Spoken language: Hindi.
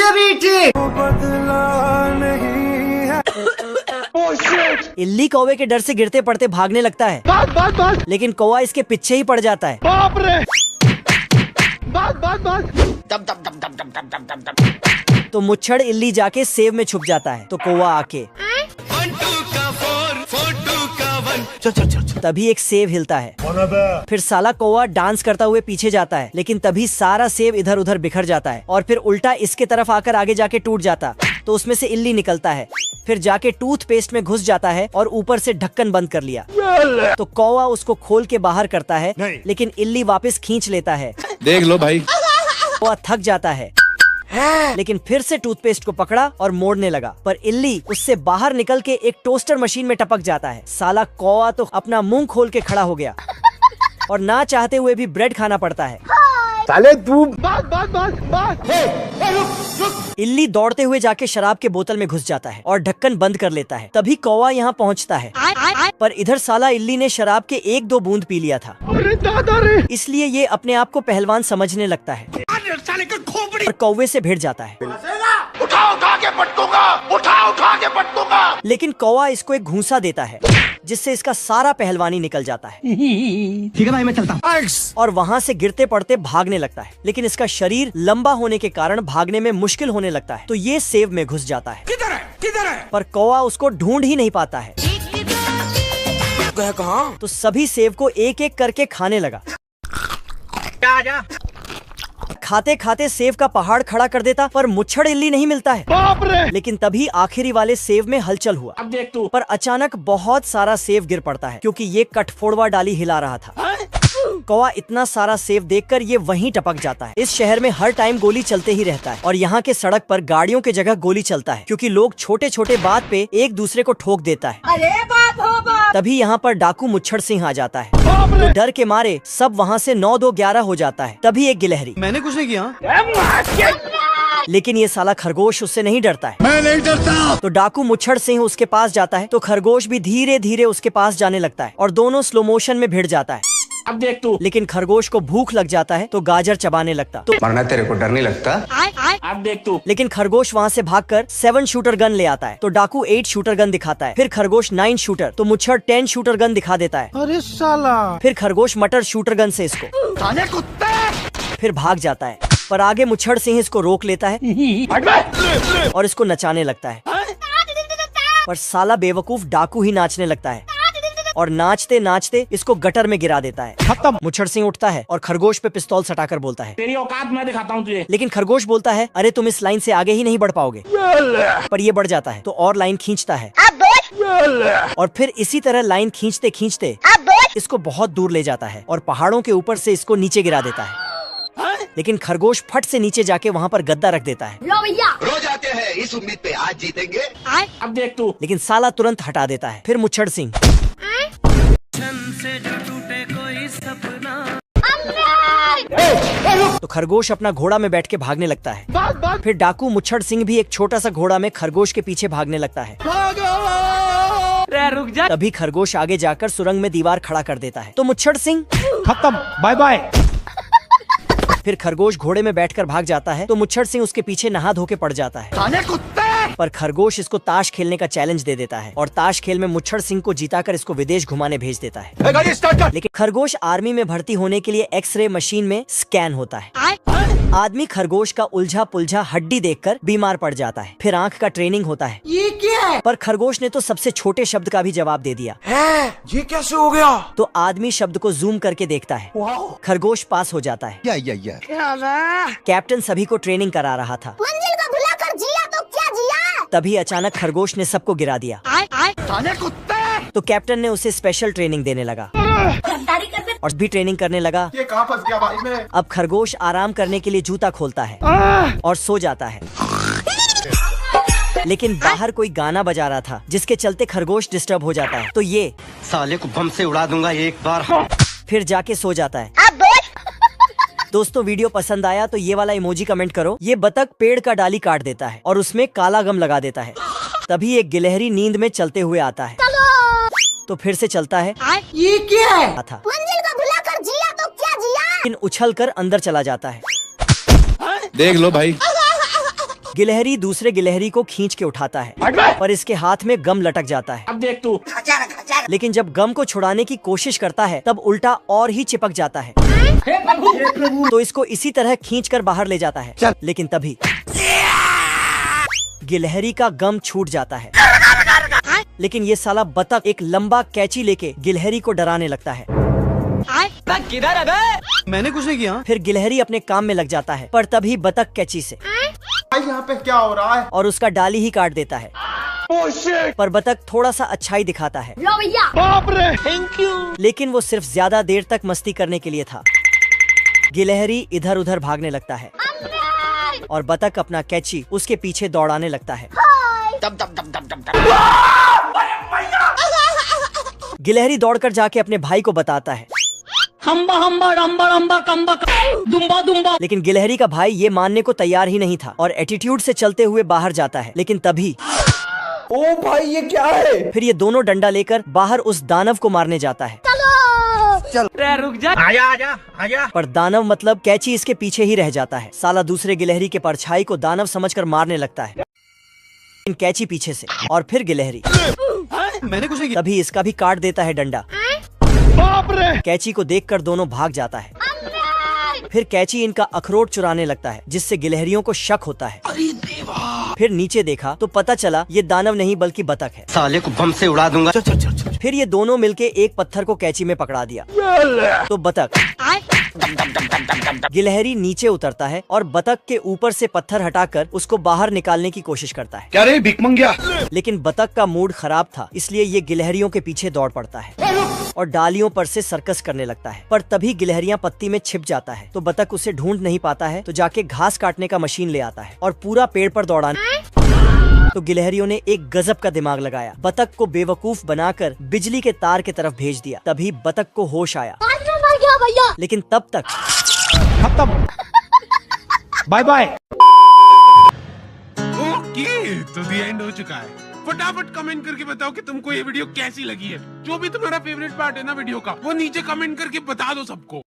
से भी ठीक। इल्ली कौवे के डर से गिरते पड़ते भागने लगता है। बस लेकिन कौवा इसके पीछे ही पड़ जाता है। बाप रे। बस तो मुच्छड़ इल्ली जाके सेव में छुप जाता है। तो कौवा आके तभी एक सेव हिलता है। फिर साला कौवा डांस करता हुए पीछे जाता है, लेकिन तभी सारा सेव इधर उधर बिखर जाता है और फिर उल्टा इसके तरफ आकर आगे जाके टूट जाता। तो उसमें से इल्ली निकलता है, फिर जाके टूथपेस्ट में घुस जाता है और ऊपर से ढक्कन बंद कर लिया। तो कौवा उसको खोल के बाहर करता है, लेकिन इल्ली वापस खींच लेता है। देख लो भाई। कौवा थक जाता है, लेकिन फिर से टूथपेस्ट को पकड़ा और मोड़ने लगा, पर इल्ली उससे बाहर निकल के एक टोस्टर मशीन में टपक जाता है। साला कौवा तो अपना मुंह खोल के खड़ा हो गया और ना चाहते हुए भी ब्रेड खाना पड़ता है। साले तू बस। इल्ली दौड़ते हुए जाके शराब के बोतल में घुस जाता है और ढक्कन बंद कर लेता है। तभी कौवा यहाँ पहुँचता है, पर इधर साला इल्ली ने शराब के 1-2 बूंद पी लिया था। अरे दादा रे। इसलिए ये अपने आप को पहलवान समझने लगता है और कौवे से भिड़ जाता है। उठा के पटकूंगा। लेकिन कौवा इसको एक घूंसा देता है, जिससे इसका सारा पहलवानी निकल जाता है। ठीक है भाई, मैं चलता हूँ। और वहाँ से गिरते पड़ते भागने लगता है, लेकिन इसका शरीर लंबा होने के कारण भागने में मुश्किल होने लगता है। तो ये सेव में घुस जाता है। किधर है? पर कौवा उसको ढूंढ ही नहीं पाता है। कहाँ? तो सभी सेव को एक एक करके खाने लगा। जा। खाते खाते सेव का पहाड़ खड़ा कर देता, पर मुच्छड़ इल्ली नहीं मिलता है। बाप रे। लेकिन तभी आखिरी वाले सेव में हलचल हुआ। अब देख तू। पर अचानक बहुत सारा सेव गिर पड़ता है, क्योंकि ये कठफोड़वा डाली हिला रहा था। कौवा इतना सारा सेव देखकर ये वहीं टपक जाता है। इस शहर में हर टाइम गोली चलते ही रहता है और यहाँ के सड़क पर गाड़ियों के जगह गोली चलता है, क्योंकि लोग छोटे छोटे बात पे एक दूसरे को ठोक देता है। अरे बाप हो बाप। तभी यहाँ पर डाकू मुच्छड़ सिंह आ जाता है। तो डर के मारे सब वहाँ से 9-2-11 हो जाता है। तभी एक गिलहरी, मैंने कुछ नहीं किया। लेकिन ये साला खरगोश उससे नहीं डरता है। मैं नहीं डरता। तो डाकू मुच्छड़ सिंह उसके पास जाता है, तो खरगोश भी धीरे धीरे उसके पास जाने लगता है और दोनों स्लो मोशन में भिड़ जाता है। अब देख तू। लेकिन खरगोश को भूख लग जाता है, तो गाजर चबाने लगता। तो मरना तेरे को डर नहीं लगता? अब देख तू। लेकिन खरगोश वहाँ से भागकर 7 शूटर गन ले आता है। तो डाकू 8 शूटर गन दिखाता है, फिर खरगोश 9 शूटर, तो मुच्छड़ 10 शूटर गन दिखा देता है। अरे साला। फिर खरगोश मटर शूटर गन से इसको साले कुत्ते। फिर भाग जाता है, पर आगे मुच्छड़ सिंह इसको रोक लेता है और इसको नचाने लगता है। पर साला बेवकूफ डाकू ही नाचने लगता है और नाचते नाचते इसको गटर में गिरा देता है। खत्म। मुच्छड़ सिंह उठता है और खरगोश पे पिस्तौल सटाकर बोलता है, तेरी औकात मैं दिखाता हूँ तुझे। लेकिन खरगोश बोलता है, अरे तुम इस लाइन से आगे ही नहीं बढ़ पाओगे। पर ये बढ़ जाता है, तो और लाइन खींचता है और फिर इसी तरह लाइन खींचते खींचते इसको बहुत दूर ले जाता है और पहाड़ों के ऊपर से इसको नीचे गिरा देता है। लेकिन खरगोश फट से नीचे जाके वहाँ पर गद्दा रख देता है। रोज आते हैं इस उम्मीद पे आज जीतेंगे। अब देख तू। लेकिन साला तुरंत हटा देता है। फिर मुच्छड़ सिंह तो खरगोश अपना घोड़ा में बैठ के भागने लगता है। फिर डाकू मुच्छड़ सिंह भी एक छोटा सा घोड़ा में खरगोश के पीछे भागने लगता है। रुक जा। तभी खरगोश आगे जाकर सुरंग में दीवार खड़ा कर देता है। तो मुच्छड़ सिंह खत्म। Bye bye. फिर खरगोश घोड़े में बैठकर भाग जाता है, तो मुच्छड़ सिंह उसके पीछे नहा धो के पड़ जाता है। साले कुत्ते। पर खरगोश इसको ताश खेलने का चैलेंज दे देता है और ताश खेल में मुच्छड़ सिंह को जीताकर इसको विदेश घुमाने भेज देता है। लेकिन खरगोश आर्मी में भर्ती होने के लिए एक्सरे मशीन में स्कैन होता है। आदमी खरगोश का उलझा पुलझा हड्डी देखकर बीमार पड़ जाता है। फिर आंख का ट्रेनिंग होता है। ये क्या है? पर खरगोश ने तो सबसे छोटे शब्द का भी जवाब दे दिया। ये कैसे हो गया? तो आदमी शब्द को जूम करके देखता है। खरगोश पास हो जाता है। कैप्टन सभी को ट्रेनिंग करा रहा था। मंजिल को भुलाकर जिया तो क्या जिया? तभी अचानक खरगोश ने सबको गिरा दिया। साले कुत्ते। तो कैप्टन ने उसे स्पेशल ट्रेनिंग देने लगा और भी ट्रेनिंग करने लगा। ये कहाँ फंस गया भाई मैं? अब खरगोश आराम करने के लिए जूता खोलता है और सो जाता है। लेकिन बाहर कोई गाना बजा रहा था, जिसके चलते खरगोश डिस्टर्ब हो जाता है। तो ये साले को बम से उड़ा दूंगा एक बार। फिर जाके सो जाता है। दोस्तों वीडियो पसंद आया तो ये वाला इमोजी कमेंट करो। ये बतख पेड़ का डाली काट देता है और उसमें काला गम लगा देता है। तभी एक गिलहरी नींद में चलते हुए आता है। तो फिर से चलता है। ये क्या है? मंजिल को भुलाकर जिया तो क्या जिया? लेकिन उछल कर अंदर चला जाता है। देख लो भाई। गिलहरी दूसरे गिलहरी को खींच के उठाता है, पर इसके हाथ में गम लटक जाता है। अब देख तू। लेकिन जब गम को छुड़ाने की कोशिश करता है तब उल्टा और ही चिपक जाता है। तो इसको इसी तरह खींचकर बाहर ले जाता है। लेकिन तभी गिलहरी का गम छूट जाता है। लेकिन ये साला बतख एक लंबा कैंची लेके गिलहरी को डराने लगता है। किधर है बे? मैंने कुछ नहीं किया। फिर गिलहरी अपने काम में लग जाता है, पर तभी बतख कैंची से भाई यहाँ पे क्या हो रहा है? और उसका डाली ही काट देता है। पर बतख थोड़ा सा अच्छाई दिखाता है, लो भैया। बाप रे। लेकिन वो सिर्फ ज्यादा देर तक मस्ती करने के लिए था। गिलहरी इधर उधर भागने लगता है और बतख अपना कैंची उसके पीछे दौड़ाने लगता है। गिलहरी दौड़कर जाके अपने भाई को बताता है। हम्बा हम्बा रम्बा रम्बा कम्बा दुम्बा दुम्बा। लेकिन गिलहरी का भाई ये मानने को तैयार ही नहीं था और एटीट्यूड से चलते हुए बाहर जाता है। लेकिन तभी ओ भाई ये क्या है? फिर ये दोनों डंडा लेकर बाहर उस दानव को मारने जाता है। रे रुक जा। आजा आजा आजा। पर दानव मतलब कैंची इसके पीछे ही रह जाता है। साला दूसरे गिलहरी के परछाई को दानव समझकर मारने लगता है, लेकिन कैंची पीछे से। और फिर गिलहरी मैंने कुछ नहीं किया। तभी इसका भी काट देता है डंडा। बाप रे। कैंची को देखकर दोनों भाग जाता है। फिर कैंची इनका अखरोट चुराने लगता है, जिससे गिलहरियों को शक होता है। फिर नीचे देखा तो पता चला ये दानव नहीं बल्कि बतख है। साले को बम से उड़ा दूंगा। फिर ये दोनों मिलके एक पत्थर को कैंची में पकड़ा दिया। तो बतख गिलहरी नीचे उतरता है और बतख के ऊपर से पत्थर हटाकर उसको बाहर निकालने की कोशिश करता है। क्या रे भिकमंगिया? लेकिन बतख का मूड खराब था, इसलिए ये गिलहरियों के पीछे दौड़ पड़ता है और डालियों पर से सर्कस करने लगता है। पर तभी गिलहरियां पत्ती में छिप जाता है, तो बतख उसे ढूंढ नहीं पाता है। तो जाके घास काटने का मशीन ले आता है और पूरा पेड़ पर दौड़ाने। तो गिलहरियों ने एक गजब का दिमाग लगाया। बतख को बेवकूफ बनाकर बिजली के तार की तरफ भेज दिया। तभी बतख को होश आया, मर गया भैया। लेकिन तब तक खत्म। Bye bye. ओके, तो द एंड हो चुका है। फटाफट कमेंट करके बताओ कि तुमको ये वीडियो कैसी लगी है। जो भी तुम्हारा फेवरेट पार्ट है ना वीडियो का, वो नीचे कमेंट करके बता दो सबको।